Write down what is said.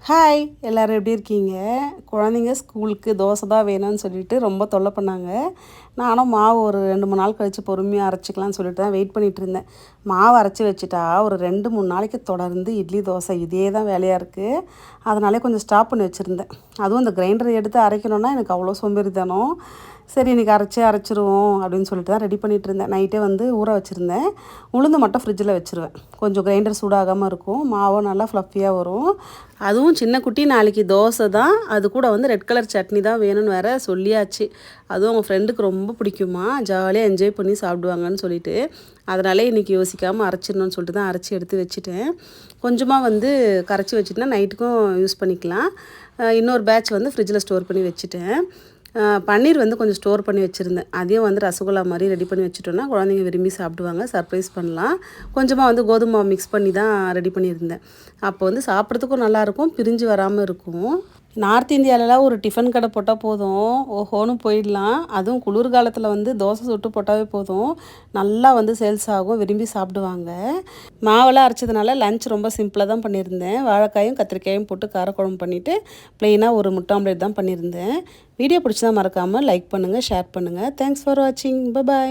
Hi எல்லோரும் எப்படி இருக்கீங்க? குழந்தைங்க ஸ்கூலுக்கு தோசை தான் வேணும்னு சொல்லிட்டு ரொம்ப தொல்லை பண்ணாங்க. நானும் மாவு ஒரு 2-3 நாள் கழித்து பொறுமையாக அரைச்சிக்கலாம்னு சொல்லிட்டு தான் வெயிட் பண்ணிகிட்டு இருந்தேன். மாவு அரைச்சி வச்சுட்டா ஒரு 2-3 நாளைக்கு தொடர்ந்து இட்லி தோசை இதே தான் வேலையாக இருக்குது. அதனாலே கொஞ்சம் ஸ்டாப் பண்ணி வச்சுருந்தேன். அதுவும் இந்த கிரைண்டரை எடுத்து அரைக்கணுன்னா எனக்கு அவ்வளோ சோம்பேறித்தனம். சரி இன்றைக்கி அரைச்சிருவோம் அப்படின்னு சொல்லிட்டு தான் ரெடி பண்ணிகிட்டு இருந்தேன். நைட்டே வந்து ஊற வச்சுருந்தேன். உளுந்து மட்டும் ஃப்ரிட்ஜில் வச்சுருவேன். கொஞ்சம் கிரைண்டர் சூடாகாமல் இருக்கும். மாவும் நல்லா ஃப்ளஃபியாக வரும். அதுவும் சின்ன குட்டி நாளைக்கு தோசை தான், அது கூட வந்து ரெட் கலர் சட்னி தான் வேணும்னு வேறு சொல்லியாச்சு. அதுவும் அவங்க ஃப்ரெண்டுக்கு ரொம்ப பிடிக்குமா, ஜாலியாக என்ஜாய் பண்ணி சாப்பிடுவாங்கன்னு சொல்லிட்டு, அதனாலே இன்றைக்கி யோசிக்காமல் அரைச்சிடணும்னு சொல்லிட்டு தான் அரைச்சி எடுத்து வச்சுட்டேன். கொஞ்சமாக வந்து கரைச்சி வச்சுட்டுனா நைட்டுக்கும் யூஸ் பண்ணிக்கலாம். இன்னொரு பேட்ச் வந்து ஃப்ரிட்ஜில் ஸ்டோர் பண்ணி வச்சுட்டேன். பன்னீர் வந்து கொஞ்சம் ஸ்டோர் பண்ணி வச்சுருந்தேன். அதையும் வந்து ரசகுல்லா மாதிரி ரெடி பண்ணி வச்சுட்டோன்னா குழந்தைங்க விரும்பி சாப்பிடுவாங்க. சர்ப்ரைஸ் பண்ணலாம். கொஞ்சமாக வந்து கோதுமை மாவு மிக்ஸ் பண்ணி தான் ரெடி பண்ணியிருந்தேன். அப்போ வந்து சாப்பிட்றதுக்கும் நல்லாயிருக்கும், பிரிஞ்சு வராமல் இருக்கும். நார்த் இந்தியாவிலலாம் ஒரு டிஃபன் கடை போட்டால் போதும், ஓஹோன்னு போயிடலாம். அதுவும் குளிர்காலத்தில் வந்து தோசை சுட்டு போட்டாவே போதும், நல்லா வந்து சேல்ஸ் ஆகும், விரும்பி சாப்பிடுவாங்க. மாவெல்லாம் அரைச்சதுனால லஞ்ச் ரொம்ப சிம்பிளாக தான் பண்ணியிருந்தேன். வாழைக்காயும் கத்திரிக்காயும் போட்டு காரக்குழம்பு பண்ணிவிட்டு ப்ளெயினாக ஒரு முட்டை ஆம்லேட் தான் பண்ணியிருந்தேன். வீடியோ பிடிச்சதா மறக்காமல் லைக் பண்ணுங்கள், ஷேர் பண்ணுங்கள். தேங்க்ஸ் ஃபார் வாட்சிங். பை.